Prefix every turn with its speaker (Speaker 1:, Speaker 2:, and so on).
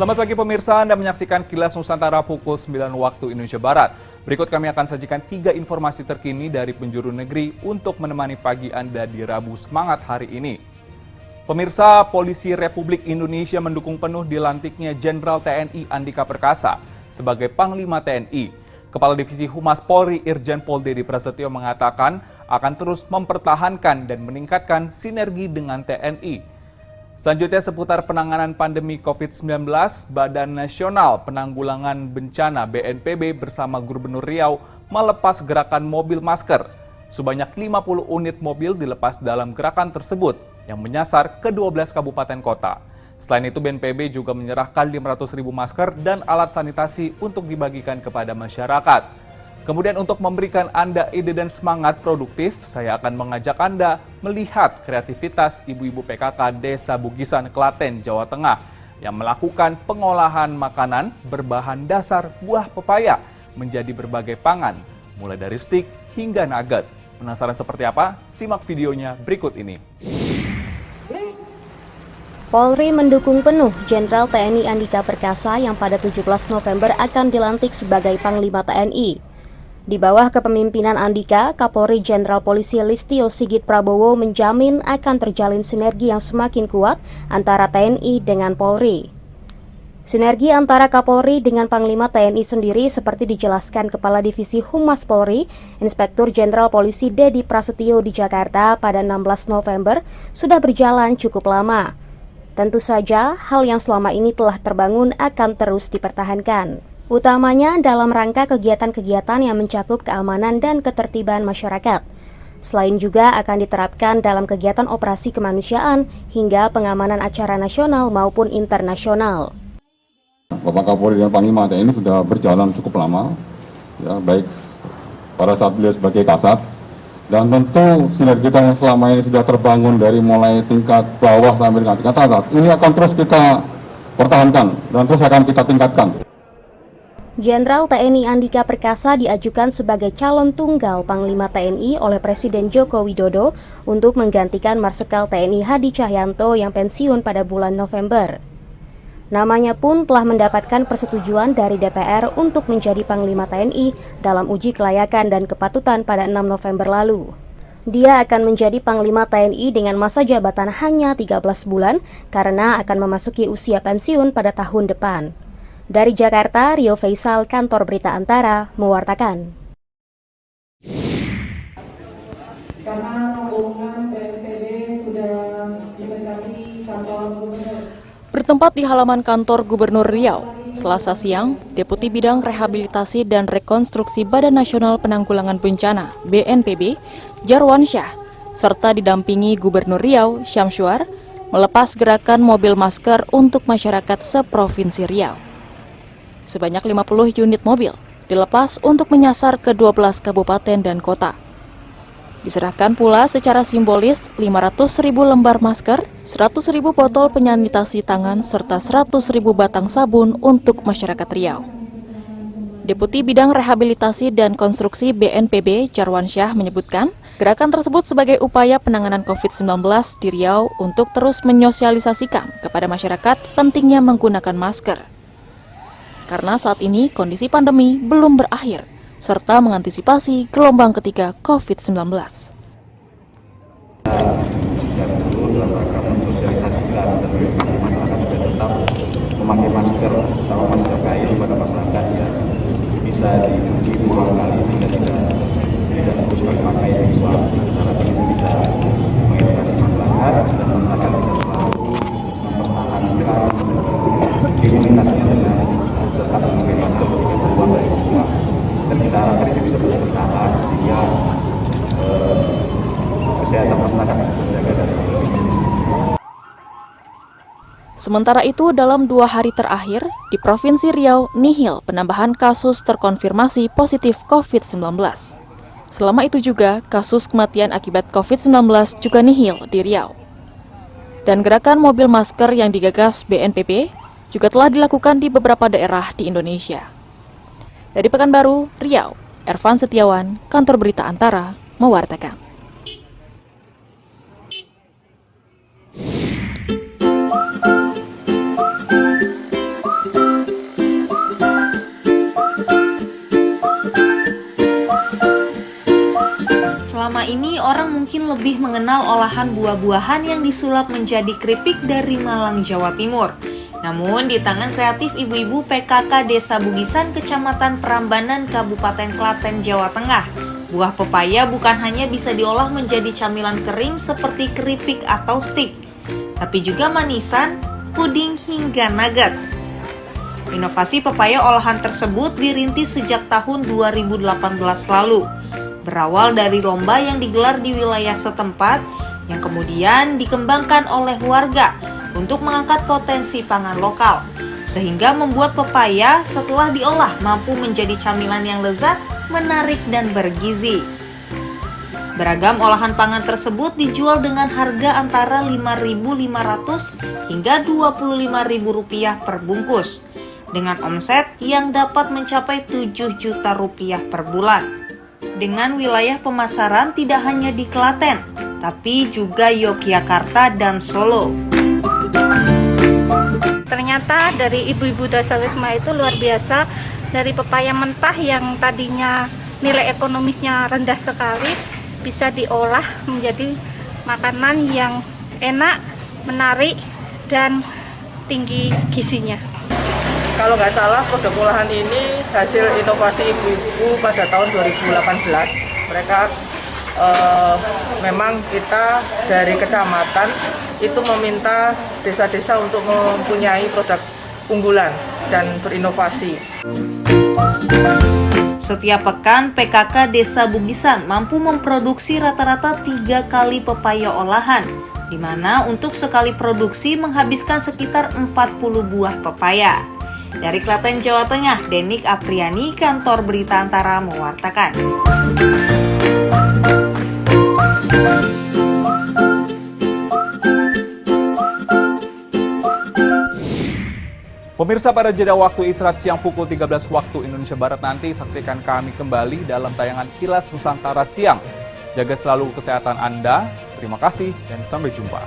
Speaker 1: Selamat pagi pemirsa, Anda menyaksikan Kilas Nusantara pukul 9 waktu Indonesia Barat. Berikut kami akan sajikan 3 informasi terkini dari penjuru negeri untuk menemani pagi Anda di Rabu Semangat hari ini. Pemirsa, Polisi Republik Indonesia mendukung penuh dilantiknya Jenderal TNI Andika Perkasa sebagai Panglima TNI. Kepala Divisi Humas Polri Irjen Pol Dedi Prasetyo mengatakan akan terus mempertahankan dan meningkatkan sinergi dengan TNI. Selanjutnya seputar penanganan pandemi COVID-19, Badan Nasional Penanggulangan Bencana BNPB bersama Gubernur Riau melepas gerakan mobil masker. Sebanyak 50 unit mobil dilepas dalam gerakan tersebut yang menyasar ke 12 kabupaten kota. Selain itu BNPB juga menyerahkan 500.000 masker dan alat sanitasi untuk dibagikan kepada masyarakat. Kemudian untuk memberikan Anda ide dan semangat produktif, saya akan mengajak Anda melihat kreativitas ibu-ibu PKK Desa Bugisan, Klaten, Jawa Tengah yang melakukan pengolahan makanan berbahan dasar buah pepaya menjadi berbagai pangan, mulai dari stik hingga nugget. Penasaran seperti apa? Simak videonya berikut ini.
Speaker 2: Polri mendukung penuh Jenderal TNI Andika Perkasa yang pada 17 November akan dilantik sebagai Panglima TNI. Di bawah kepemimpinan Andika, Kapolri Jenderal Polisi Listio Sigit Prabowo menjamin akan terjalin sinergi yang semakin kuat antara TNI dengan Polri. Sinergi antara Kapolri dengan Panglima TNI sendiri seperti dijelaskan Kepala Divisi Humas Polri, Inspektur Jenderal Polisi Dedi Prasetyo di Jakarta pada 16 November sudah berjalan cukup lama. Tentu saja, hal yang selama ini telah terbangun akan terus dipertahankan. Utamanya dalam rangka kegiatan-kegiatan yang mencakup keamanan dan ketertiban masyarakat. Selain juga akan diterapkan dalam kegiatan operasi kemanusiaan hingga pengamanan acara nasional maupun internasional.
Speaker 3: Bapak Kapolri dan Panglima TNI sudah berjalan cukup lama, ya, baik pada saat beliau sebagai Kasat, dan tentu sinergitas yang selama ini sudah terbangun dari mulai tingkat bawah sampai dengan tingkat atas, ini akan terus kita pertahankan dan terus akan kita tingkatkan.
Speaker 2: Jenderal TNI Andika Perkasa diajukan sebagai calon tunggal Panglima TNI oleh Presiden Joko Widodo untuk menggantikan Marsikal TNI Hadi Cahyanto yang pensiun pada bulan November. Namanya pun telah mendapatkan persetujuan dari DPR untuk menjadi Panglima TNI dalam uji kelayakan dan kepatutan pada 6 November lalu. Dia akan menjadi Panglima TNI dengan masa jabatan hanya 13 bulan karena akan memasuki usia pensiun pada tahun depan. Dari Jakarta, Rio Faisal, Kantor Berita Antara, mewartakan.
Speaker 4: Karena rombongan BNPB sudah mendekati kantor gubernur.
Speaker 5: Bertempat di halaman kantor Gubernur Riau, Selasa siang, Deputi Bidang Rehabilitasi dan Rekonstruksi Badan Nasional Penanggulangan Bencana (BNPB), Jarwansyah, serta didampingi Gubernur Riau, Syamsuar, melepas gerakan mobil masker untuk masyarakat seprovinsi Riau. Sebanyak 50 unit mobil dilepas untuk menyasar ke 12 kabupaten dan kota. Diserahkan pula secara simbolis 500.000 lembar masker, 100.000 botol penyanitasi tangan, serta 100.000 batang sabun untuk masyarakat Riau. Deputi Bidang Rehabilitasi dan Konstruksi BNPB, Jarwansyah, menyebutkan gerakan tersebut sebagai upaya penanganan COVID-19 di Riau untuk terus menyosialisasikan kepada masyarakat pentingnya menggunakan masker. Karena saat ini kondisi pandemi belum berakhir, serta mengantisipasi gelombang ketiga COVID-19.
Speaker 6: Sejak dulu dalam rangka mensosialisasikan dan mengedukasi masyarakat supaya tetap memakai masker, terutama masker kain kepada masyarakat yang bisa dicuci 2 kali sehingga tidak terus dipakai di luar. Harapan itu bisa mengedukasi masyarakat dan masyarakat bisa selalu mempertahankan imunitasnya dengan tetap memakai masker ketika keluar dari rumah. Dan kita harapkan itu bisa terus bertahan sehingga kesehatan masyarakat bisa terjaga dari pandemi.
Speaker 5: Sementara itu, dalam 2 hari terakhir, di Provinsi Riau nihil penambahan kasus terkonfirmasi positif COVID-19. Selama itu juga, kasus kematian akibat COVID-19 juga nihil di Riau. Dan gerakan mobil masker yang digagas BNPB juga telah dilakukan di beberapa daerah di Indonesia. Dari Pekanbaru, Riau, Ervan Setiawan, Kantor Berita Antara, mewartakan.
Speaker 7: Selama ini orang mungkin lebih mengenal olahan buah-buahan yang disulap menjadi keripik dari Malang, Jawa Timur. Namun di tangan kreatif ibu-ibu PKK Desa Bugisan, Kecamatan Prambanan, Kabupaten Klaten, Jawa Tengah, buah pepaya bukan hanya bisa diolah menjadi camilan kering seperti keripik atau stik, tapi juga manisan, puding, hingga nugget. Inovasi pepaya olahan tersebut dirintis sejak tahun 2018 lalu. Berawal dari lomba yang digelar di wilayah setempat, yang kemudian dikembangkan oleh warga untuk mengangkat potensi pangan lokal, sehingga membuat pepaya setelah diolah mampu menjadi camilan yang lezat, menarik, dan bergizi. Beragam olahan pangan tersebut dijual dengan harga antara Rp5.500 hingga Rp25.000 per bungkus, dengan omset yang dapat mencapai Rp7 juta per bulan. Dengan wilayah pemasaran tidak hanya di Klaten, tapi juga Yogyakarta dan Solo.
Speaker 8: Ternyata dari ibu-ibu Dasawisma itu luar biasa. Dari pepaya mentah yang tadinya nilai ekonomisnya rendah sekali, bisa diolah menjadi makanan yang enak, menarik, dan tinggi gizinya.
Speaker 9: Kalau nggak salah, produk olahan ini hasil inovasi ibu-ibu pada tahun 2018. Mereka memang kita dari kecamatan itu meminta desa-desa untuk mempunyai produk unggulan dan berinovasi.
Speaker 7: Setiap pekan, PKK Desa Bugisan mampu memproduksi rata-rata 3 kali pepaya olahan, di mana untuk sekali produksi menghabiskan sekitar 40 buah pepaya. Dari Klaten, Jawa Tengah, Denik Apriani, Kantor Berita Antara mewartakan.
Speaker 1: Pemirsa, pada jeda waktu istirahat siang pukul 13 waktu Indonesia Barat nanti, saksikan kami kembali dalam tayangan Kilas Nusantara Siang. Jaga selalu kesehatan Anda. Terima kasih dan sampai jumpa.